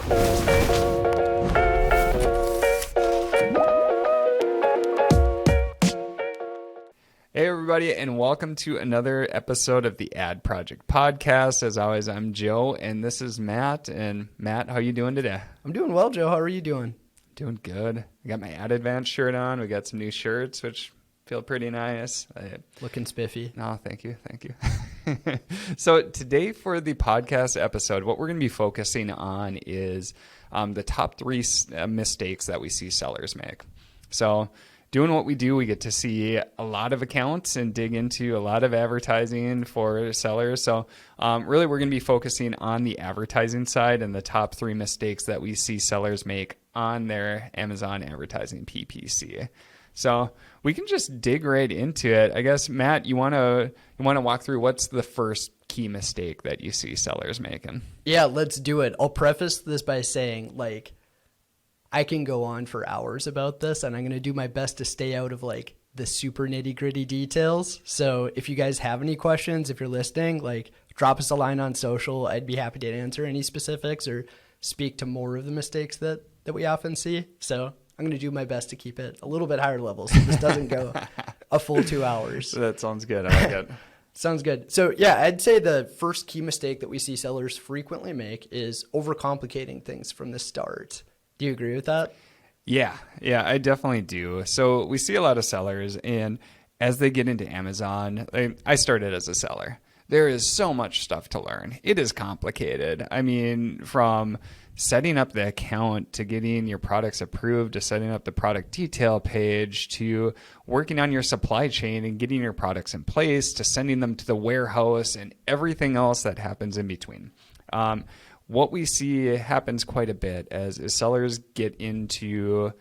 Hey everybody, and welcome to another episode of the Ad Project Podcast. As always, I'm Joe, and this is Matt. And Matt, how you doing today? I'm doing well, Joe. How are you doing? Doing good. I got my Ad Advance shirt on. We got some new shirts, which feel pretty nice. Looking spiffy. No, thank you. So today for the podcast episode, what we're going to be focusing on is the top three mistakes that we see sellers make. So doing what we do, we get to see a lot of accounts and dig into a lot of advertising for sellers. So really, we're going to be focusing on the advertising side and the top three mistakes that we see sellers make on their Amazon advertising PPC. So we can just dig right into it. I guess, Matt, you want to walk through what's the first key mistake that you see sellers making? Yeah, let's do it. I'll preface this by saying, I can go on for hours about this, and I'm going to do my best to stay out of the super nitty gritty details. So if you guys have any questions, if you're listening, drop us a line on social. I'd be happy to answer any specifics or speak to more of the mistakes that we often see. So I'm going to do my best to keep it a little bit higher level so this doesn't go a full 2 hours. That sounds good. I like it. Sounds good. So yeah, I'd say the first key mistake that we see sellers frequently make is overcomplicating things from the start. Do you agree with that? Yeah, I definitely do. So we see a lot of sellers, and as they get into Amazon, I started as a seller. There is so much stuff to learn. It is complicated. I mean, from setting up the account to getting your products approved, to setting up the product detail page, to working on your supply chain and getting your products in place, to sending them to the warehouse and everything else that happens in between. What we see happens quite a bit as sellers get into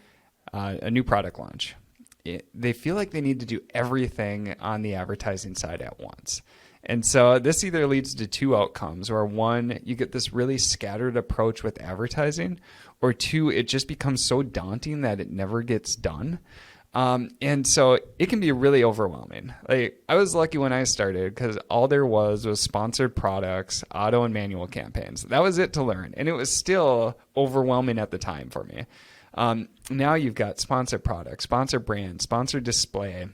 a new product launch. They feel like they need to do everything on the advertising side at once. And so this either leads to two outcomes, where one, you get this really scattered approach with advertising, or two, it just becomes so daunting that it never gets done. And so it can be really overwhelming. I was lucky when I started because all there was sponsored products, auto and manual campaigns. That was it to learn. And it was still overwhelming at the time for me. Now you've got sponsored products, sponsored brands, sponsored display.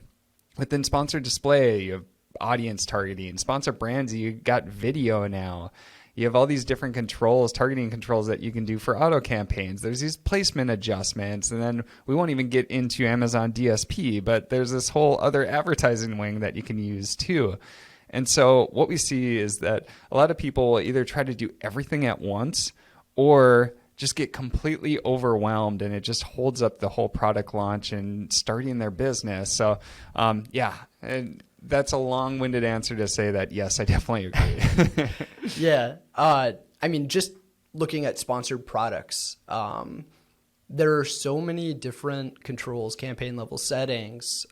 Within sponsored display, you have audience targeting. Sponsored brands, you got video now. You have all these different controls, targeting controls that you can do for auto campaigns. There's these placement adjustments, and then we won't even get into Amazon DSP, but there's this whole other advertising wing that you can use too. And so what we see is that a lot of people will either try to do everything at once or just get completely overwhelmed, and it just holds up the whole product launch and starting their business. So and that's a long-winded answer to say that, yes, I definitely agree. Yeah. Just looking at sponsored products, there are so many different controls, campaign level settings,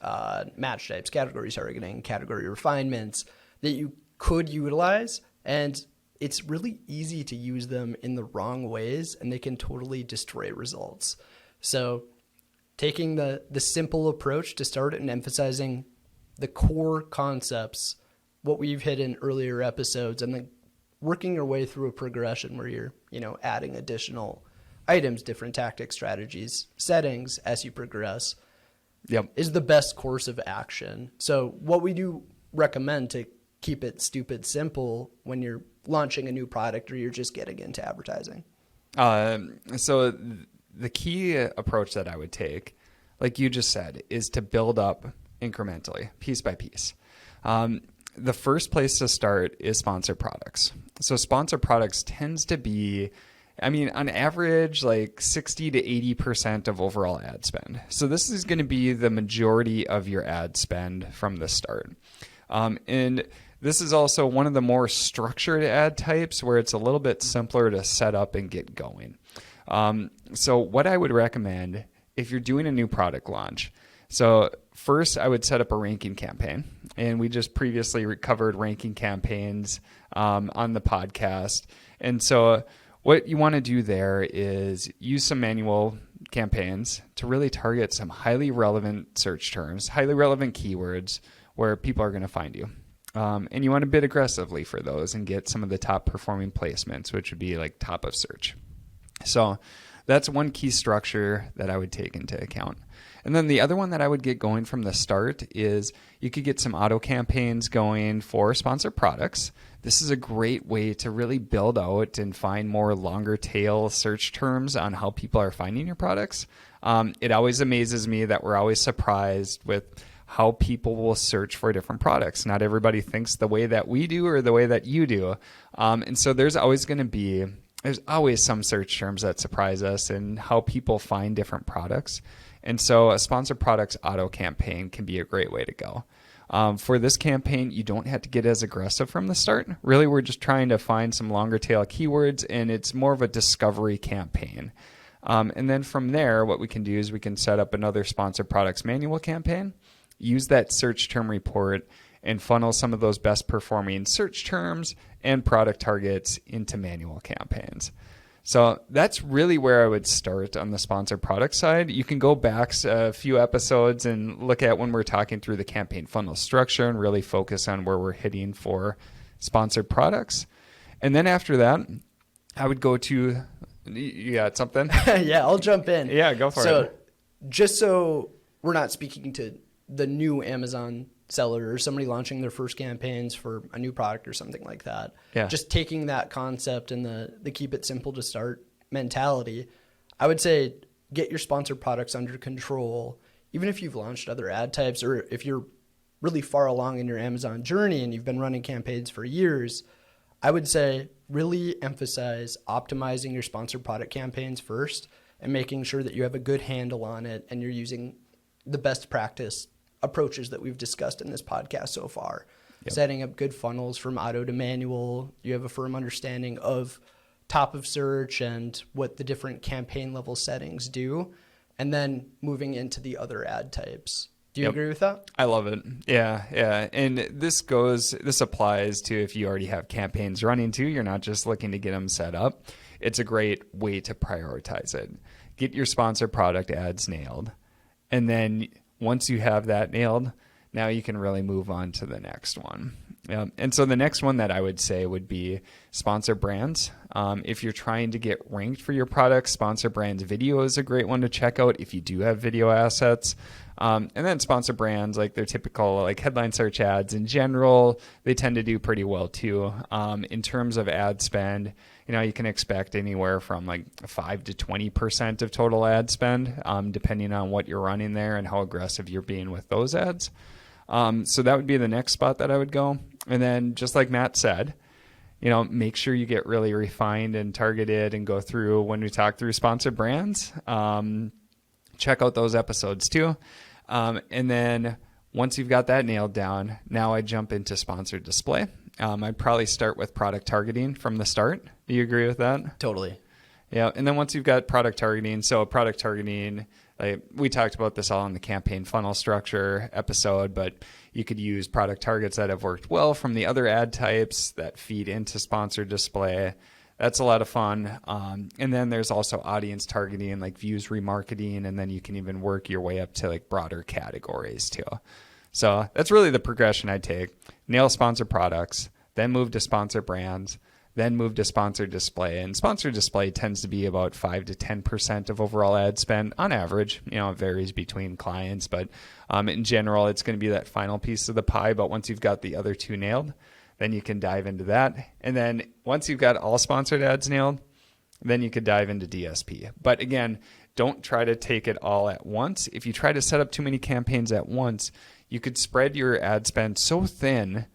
match types, category targeting, category refinements that you could utilize. And it's really easy to use them in the wrong ways, and they can totally destroy results. So taking the simple approach to start and emphasizing the core concepts, what we've hit in earlier episodes, and then working your way through a progression where you're, adding additional items, different tactics, strategies, settings as you progress, is the best course of action. So what we do recommend to keep it stupid simple when you're launching a new product or you're just getting into advertising. So the key approach that I would take, like you just said, is to build up incrementally, piece by piece. The first place to start is sponsored products. So sponsored products tends to be, on average, 60 to 80% of overall ad spend. So this is going to be the majority of your ad spend from the start. And this is also one of the more structured ad types where it's a little bit simpler to set up and get going. So what I would recommend if you're doing a new product launch, so first I would set up a ranking campaign, and we just previously covered ranking campaigns on the podcast. And so what you want to do there is use some manual campaigns to really target some highly relevant search terms, highly relevant keywords where people are going to find you. And you want to bid aggressively for those and get some of the top performing placements, which would be like top of search. So that's one key structure that I would take into account. And then the other one that I would get going from the start is you could get some auto campaigns going for sponsored products. This is a great way to really build out and find more longer tail search terms on how people are finding your products. It always amazes me that we're always surprised with how people will search for different products. Not everybody thinks the way that we do or the way that you do. And so there's always some search terms that surprise us and how people find different products. And so a sponsored products auto campaign can be a great way to go. For this campaign, you don't have to get as aggressive from the start. Really, we're just trying to find some longer tail keywords, and it's more of a discovery campaign. And then from there, what we can do is we can set up another sponsored products manual campaign, use that search term report, and funnel some of those best performing search terms and product targets into manual campaigns. So that's really where I would start on the sponsored product side. You can go back a few episodes and look at when we're talking through the campaign funnel structure and really focus on where we're hitting for sponsored products. And then after that, I would go to, you got something? Yeah, I'll jump in. Yeah, go for it. So just so we're not speaking to the new Amazon seller or somebody launching their first campaigns for a new product or something like that. Yeah. Just taking that concept and the keep it simple to start mentality, I would say get your sponsored products under control. Even if you've launched other ad types or if you're really far along in your Amazon journey and you've been running campaigns for years, I would say really emphasize optimizing your sponsored product campaigns first and making sure that you have a good handle on it and you're using the best practice approaches that we've discussed in this podcast so far. Yep. Setting up good funnels from auto to manual. You have a firm understanding of top of search and what the different campaign level settings do, and then moving into the other ad types. Do you agree with that? I love it. Yeah. And this applies to if you already have campaigns running too. You're not just looking to get them set up. It's a great way to prioritize it. Get your sponsored product ads nailed. And then once you have that nailed, now you can really move on to the next one. And so the next one that I would say would be sponsor brands. If you're trying to get ranked for your product, sponsor brands video is a great one to check out if you do have video assets. And then sponsor brands, like their typical like headline search ads in general, they tend to do pretty well too. In terms of ad spend, you can expect anywhere from like 5 to 20% of total ad spend, depending on what you're running there and how aggressive you're being with those ads. So that would be the next spot that I would go. And then just like Matt said, make sure you get really refined and targeted and go through when we talk through sponsored brands. Check out those episodes too. And then once you've got that nailed down, now I jump into sponsored display. I'd probably start with product targeting from the start. Do you agree with that? Totally. Yeah. And then once you've got product targeting, we talked about this all in the campaign funnel structure episode, but you could use product targets that have worked well from the other ad types that feed into sponsored display. That's a lot of fun. And then there's also audience targeting, like views remarketing, and then you can even work your way up to like broader categories too. So that's really the progression I take. Nail sponsored products, then move to sponsored brands, then move to sponsored display. And sponsored display tends to be about 5 to 10% of overall ad spend on average. It varies between clients, but in general, it's going to be that final piece of the pie. But once you've got the other two nailed, then you can dive into that. And then once you've got all sponsored ads nailed, then you could dive into DSP. But again, don't try to take it all at once. If you try to set up too many campaigns at once, you could spread your ad spend so thin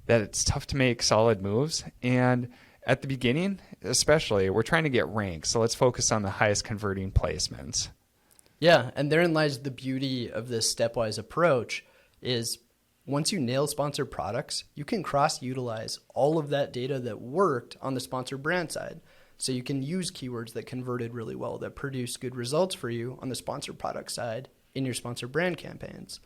that it's tough to make solid moves. And at the beginning, especially, we're trying to get ranked. So let's focus on the highest converting placements. Yeah, and therein lies the beauty of this stepwise approach is once you nail sponsored products, you can cross-utilize all of that data that worked on the sponsored brand side. So you can use keywords that converted really well, that produce good results for you on the sponsored product side in your sponsored brand campaigns.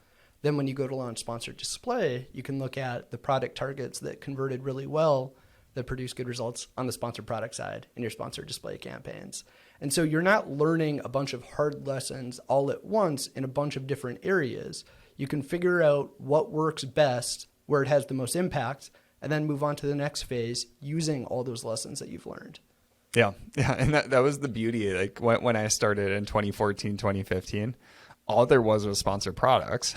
Then when you go to launch sponsored display, you can look at the product targets that converted really well, that produce good results on the sponsored product side in your sponsored display campaigns. And so you're not learning a bunch of hard lessons all at once in a bunch of different areas. You can figure out what works best, where it has the most impact, and then move on to the next phase using all those lessons that you've learned. Yeah. Yeah. And that was the beauty. Like when I started in 2014, 2015, all there was sponsored products.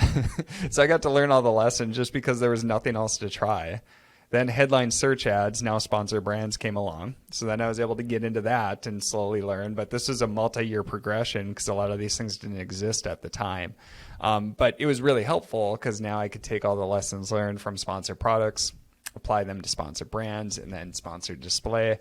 So I got to learn all the lessons just because there was nothing else to try. Then headline search ads, now sponsor brands came along. So then I was able to get into that and slowly learn. But this is a multi-year progression because a lot of these things didn't exist at the time. But it was really helpful because now I could take all the lessons learned from sponsor products, apply them to sponsor brands, and then sponsor display.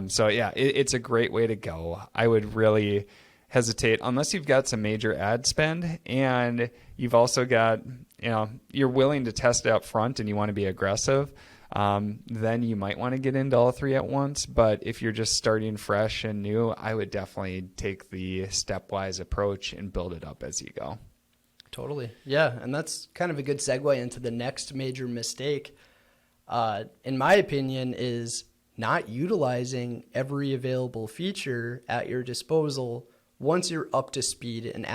So yeah, it's a great way to go. I would really hesitate unless you've got some major ad spend and you've also got, you're willing to test it up front and you want to be aggressive. Then you might want to get into all three at once. But if you're just starting fresh and new, I would definitely take the stepwise approach and build it up as you go. Totally. Yeah. And that's kind of a good segue into the next major mistake, in my opinion, is not utilizing every available feature at your disposal once you're up to speed and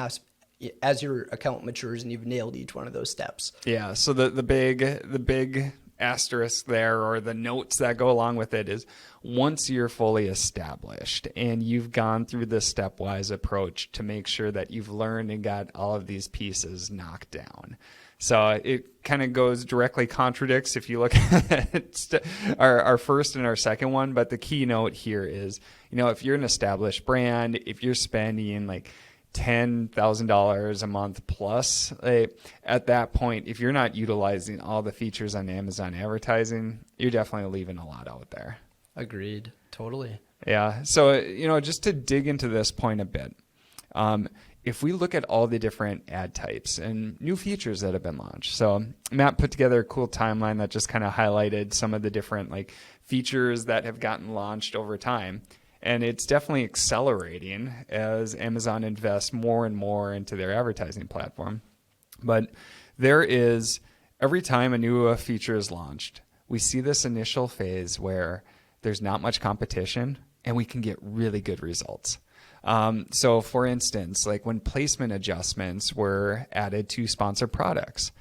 as your account matures and you've nailed each one of those steps. Yeah. So the big asterisk there, or the notes that go along with it, is once you're fully established and you've gone through the stepwise approach to make sure that you've learned and got all of these pieces knocked down. So it kind of contradicts if you look at our first and our second one. But the key note here is, if you're an established brand, if you're spending like $10,000 a month plus, at that point, if you're not utilizing all the features on Amazon advertising, you're definitely leaving a lot out there. Agreed. Totally. Yeah. So, just to dig into this point a bit, if we look at all the different ad types and new features that have been launched. So Matt put together a cool timeline that just kind of highlighted some of the different features that have gotten launched over time. And it's definitely accelerating as Amazon invests more and more into their advertising platform. But there is, every time a new feature is launched, we see this initial phase where there's not much competition and we can get really good results. So for instance, when placement adjustments were added to sponsored products,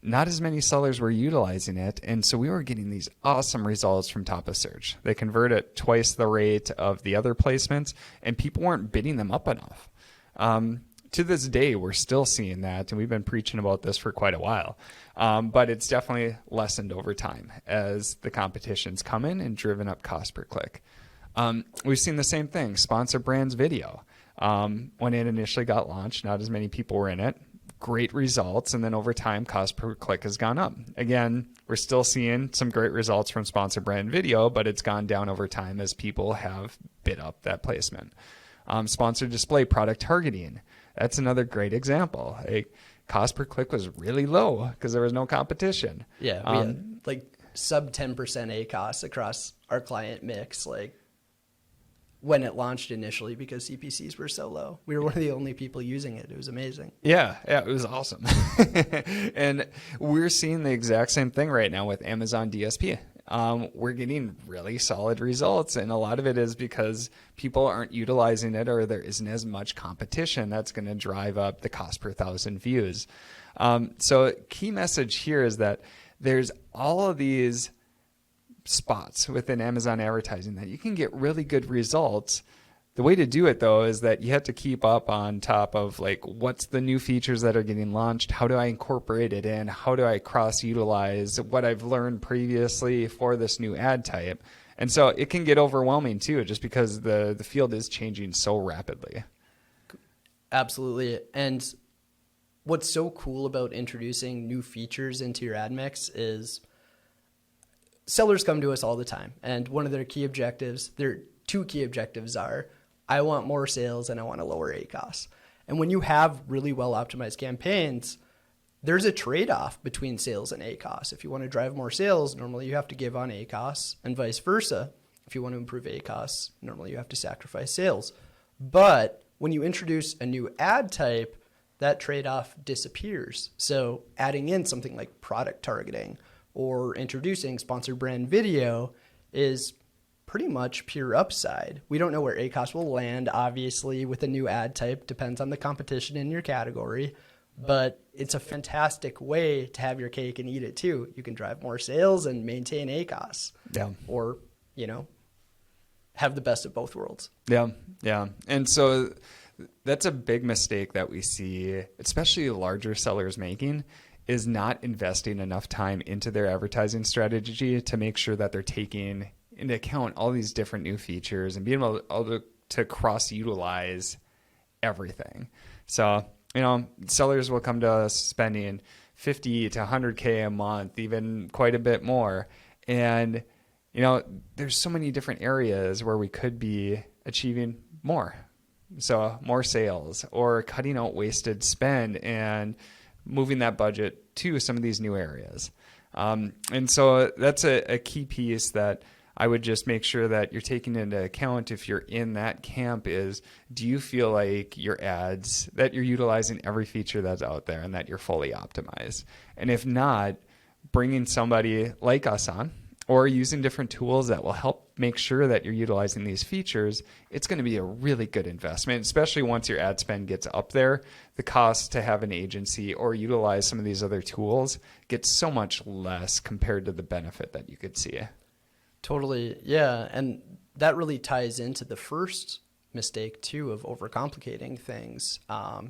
not as many sellers were utilizing it. And so we were getting these awesome results from top of search. They convert at twice the rate of the other placements, and people weren't bidding them up enough. To this day, we're still seeing that, and we've been preaching about this for quite a while. But it's definitely lessened over time as the competition's come in and driven up cost per click. We've seen the same thing, sponsor brands video. When it initially got launched, not as many people were in it. Great results, and then over time, cost per click has gone up. Again, we're still seeing some great results from sponsor brand video, but it's gone down over time as people have bid up that placement. Sponsored display product targeting. That's another great example. Cost per click was really low because there was no competition. Yeah, we had sub 10% ACOS across our client mix, when it launched initially, because CPCs were so low. We were one of the only people using it. It was amazing. Yeah, it was awesome. And we're seeing the exact same thing right now with Amazon DSP. We're getting really solid results, and a lot of it is because people aren't utilizing it, or there isn't as much competition that's going to drive up the cost per 1,000 views. So key message here is that there's all of these spots within Amazon advertising that you can get really good results. The way to do it, though, is that you have to keep up on top of what's the new features that are getting launched? How do I incorporate it in? How do I cross-utilize what I've learned previously for this new ad type? And so it can get overwhelming, too, just because the field is changing so rapidly. Absolutely. And what's so cool about introducing new features into your ad mix is sellers come to us all the time, and one of their key objectives, their two key objectives are, I want more sales and I want to lower ACOS. And when you have really well optimized campaigns, there's a trade-off between sales and ACOS. If you want to drive more sales, normally you have to give on ACOS, and vice versa. If you want to improve ACOS, normally you have to sacrifice sales. But when you introduce a new ad type, that trade-off disappears. So adding in something like product targeting or introducing sponsored brand video is pretty much pure upside. We don't know where ACOS will land, obviously, with a new ad type. Depends on the competition in your category. But it's a fantastic way to have your cake and eat it, too. You can drive more sales and maintain ACOS. Yeah. Or, have the best of both worlds. Yeah, yeah. And so that's a big mistake that we see, especially larger sellers making, is not investing enough time into their advertising strategy to make sure that they're taking into account all these different new features and being able to cross-utilize everything. So, sellers will come to us spending 50 to 100K a month, even quite a bit more. And, there's so many different areas where we could be achieving more. So more sales or cutting out wasted spend and moving that budget to some of these new areas. And so that's a key piece that I would just make sure that you're taking into account if you're in that camp is, do you feel like your ads, that you're utilizing every feature that's out there and that you're fully optimized? And if not, bringing somebody like us on or using different tools that will help make sure that you're utilizing these features, it's going to be a really good investment, especially once your ad spend gets up there. The cost to have an agency or utilize some of these other tools gets so much less compared to the benefit that you could see. Totally. Yeah. And that really ties into the first mistake too of overcomplicating things.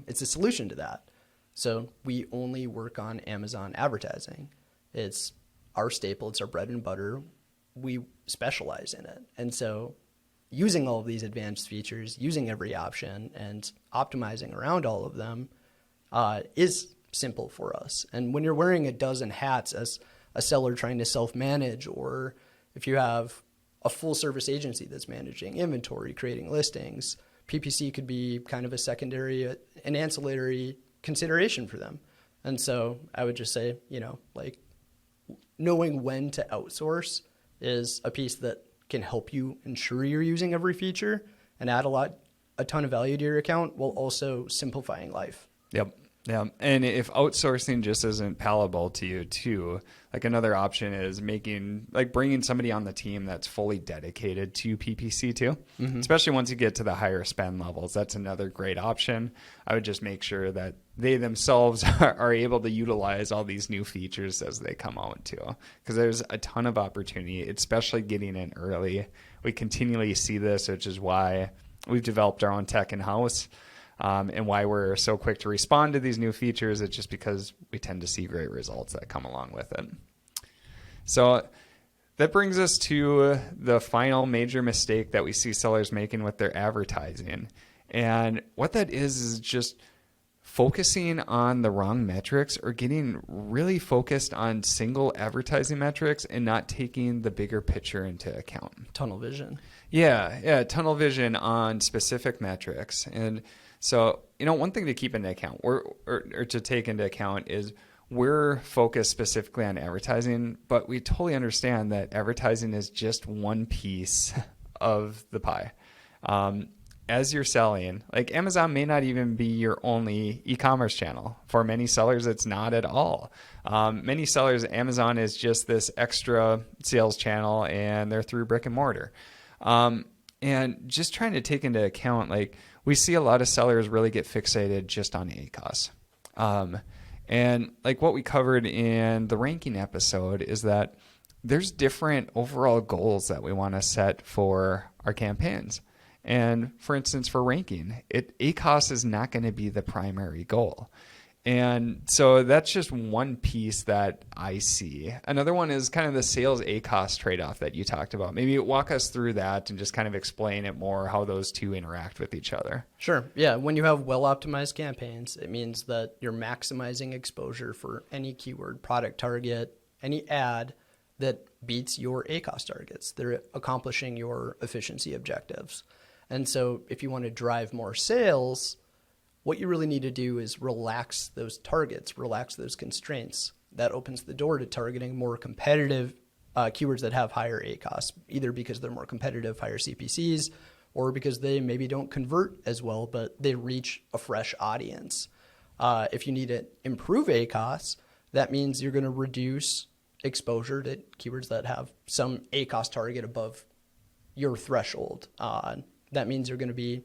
It's a solution to that. So we only work on Amazon advertising. It's our staple. It's our bread and butter. We specialize in it. And so using all of these advanced features, using every option and optimizing around all of them is simple for us. And when you're wearing a dozen hats as a seller trying to self-manage, or if you have a full service agency that's managing inventory, creating listings, PPC could be kind of a secondary, an ancillary consideration for them. And so I would just say, knowing when to outsource is a piece that can help you ensure you're using every feature and add a ton of value to your account while also simplifying life. Yep. Yeah. And if outsourcing just isn't palatable to you too, like another option is bringing somebody on the team that's fully dedicated to PPC too, especially once you get to the higher spend levels. That's another great option. I would just make sure that they themselves are able to utilize all these new features as they come out too, because there's a ton of opportunity, especially getting in early. We continually see this, which is why we've developed our own tech in-house. And why we're so quick to respond to these new features, it's just because we tend to see great results that come along with it. So that brings us to the final major mistake that we see sellers making with their advertising. And what that is just focusing on the wrong metrics or getting really focused on single advertising metrics and not taking the bigger picture into account. Tunnel vision. Yeah, tunnel vision on specific metrics. And so, one thing to keep into account or to take into account is we're focused specifically on advertising, but we totally understand that advertising is just one piece of the pie. As you're selling, like Amazon may not even be your only e-commerce channel. For many sellers, it's not at all. Many sellers, Amazon is just this extra sales channel and they're through brick and mortar. And just trying to take into account, we see a lot of sellers really get fixated just on ACOS. And what we covered in the ranking episode is that there's different overall goals that we want to set for our campaigns. And for instance, for ranking, ACOS is not going to be the primary goal. And so that's just one piece that I see. Another one is kind of the sales ACOS trade-off that you talked about. Maybe walk us through that and just kind of explain it more, how those two interact with each other. Sure. Yeah. When you have well-optimized campaigns, it means that you're maximizing exposure for any keyword, product target, any ad that beats your ACOS targets. They're accomplishing your efficiency objectives. And so if you want to drive more sales, what you really need to do is relax those targets, relax those constraints. That opens the door to targeting more competitive keywords that have higher ACOS, either because they're more competitive, higher CPCs, or because they maybe don't convert as well, but they reach a fresh audience. If you need to improve ACOS, that means you're going to reduce exposure to keywords that have some ACOS target above your threshold. That means you're going to be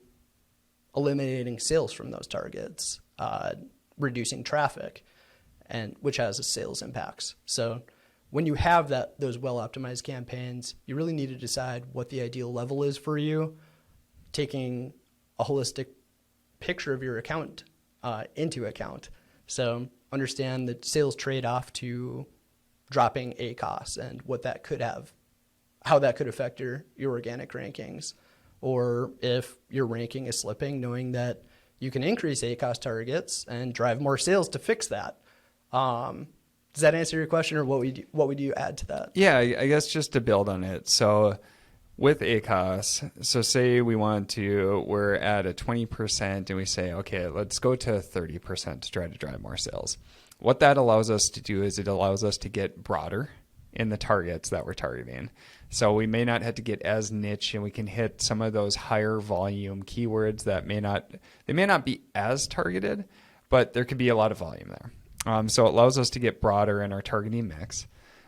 eliminating sales from those targets, reducing traffic, and which has a sales impacts. So when you have those well-optimized campaigns, you really need to decide what the ideal level is for you, taking a holistic picture of your account into account. So understand the sales trade-off to dropping ACOS and what that could have, how that could affect your organic rankings. Or if your ranking is slipping, knowing that you can increase ACOS targets and drive more sales to fix that. Does that answer your question, or what would you add to that? Yeah, I guess just to build on it. So with ACOS, so say we're at a 20% and we say, okay, let's go to 30% to try to drive more sales. What that allows us to do is it allows us to get broader in the targets that we're targeting. So we may not have to get as niche, and we can hit some of those higher volume keywords that may not be as targeted, but there could be a lot of volume there. So it allows us to get broader in our targeting mix.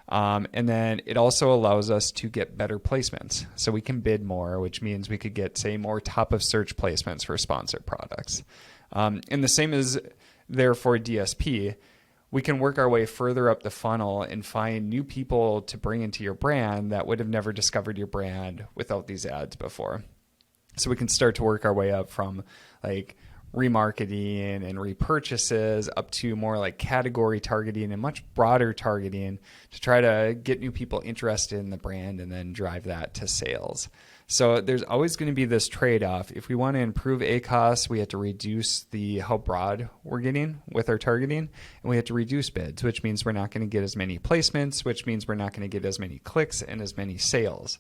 And then it also allows us to get better placements. So we can bid more, which means we could get, say, more top of search placements for sponsored products. And the same is there for DSP. We can work our way further up the funnel and find new people to bring into your brand that would have never discovered your brand without these ads before. So we can start to work our way up from like remarketing and repurchases up to more like category targeting and much broader targeting to try to get new people interested in the brand and then drive that to sales. So there's always going to be this trade-off. If we want to improve ACOS, we have to reduce how broad we're getting with our targeting, and we have to reduce bids, which means we're not going to get as many placements, which means we're not going to get as many clicks and as many sales.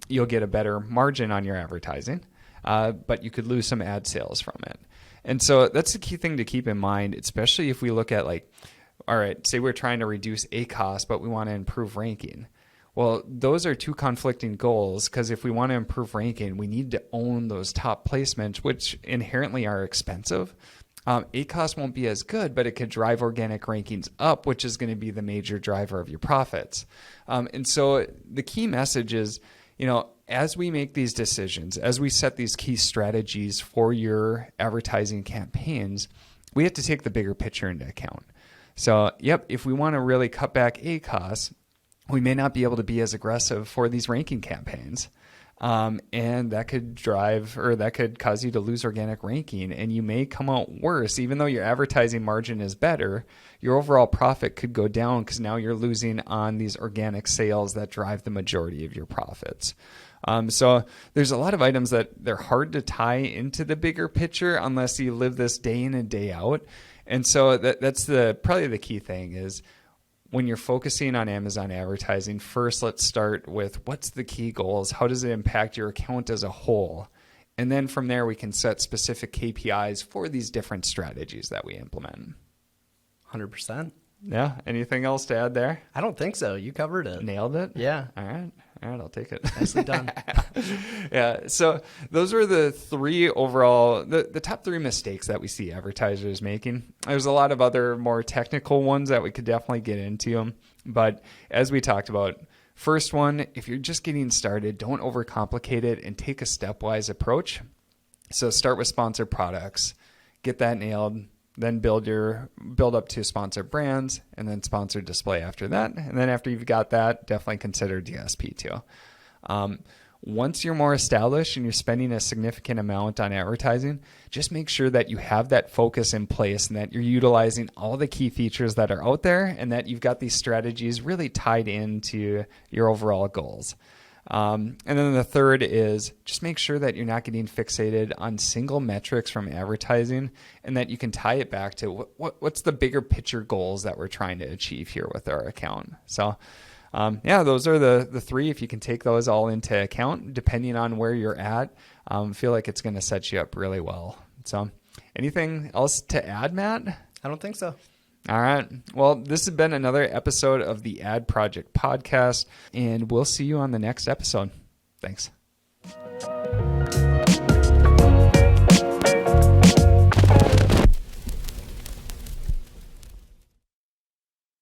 You'll get a better margin on your advertising, but you could lose some ad sales from it. And so that's the key thing to keep in mind, especially if we look at all right, say we're trying to reduce ACOS, but we want to improve ranking. Well, those are two conflicting goals, because if we want to improve ranking, we need to own those top placements, which inherently are expensive. ACOS won't be as good, but it could drive organic rankings up, which is going to be the major driver of your profits. And so the key message is, as we make these decisions, as we set these key strategies for your advertising campaigns, we have to take the bigger picture into account. So, if we want to really cut back ACOS, we may not be able to be as aggressive for these ranking campaigns. And that could cause you to lose organic ranking, and you may come out worse. Even though your advertising margin is better, your overall profit could go down because now you're losing on these organic sales that drive the majority of your profits. So there's a lot of items that they're hard to tie into the bigger picture unless you live this day in and day out. And so that's probably the key thing is, when you're focusing on Amazon advertising, first let's start with what's the key goals? How does it impact your account as a whole? And then from there, we can set specific KPIs for these different strategies that we implement. 100%. Yeah. Anything else to add there? I don't think so. You covered it. Nailed it? Yeah. All right, I'll take it. Nicely done. Yeah. So those were the three overall, the top three mistakes that we see advertisers making. There's a lot of other more technical ones that we could definitely get into. But as we talked about, first one, if you're just getting started, don't overcomplicate it and take a stepwise approach. So start with sponsored products, get that nailed, then build up to sponsored brands, and then sponsored display after that. And then after you've got that, definitely consider DSP too. Once you're more established and you're spending a significant amount on advertising, just make sure that you have that focus in place and that you're utilizing all the key features that are out there and that you've got these strategies really tied into your overall goals. And then the third is just make sure that you're not getting fixated on single metrics from advertising and that you can tie it back to what's the bigger picture goals that we're trying to achieve here with our account. So, those are the three. If you can take those all into account, depending on where you're at, feel like it's going to set you up really well. So anything else to add, Matt? I don't think so. All right. Well, this has been another episode of the Ad Project Podcast, and we'll see you on the next episode. Thanks.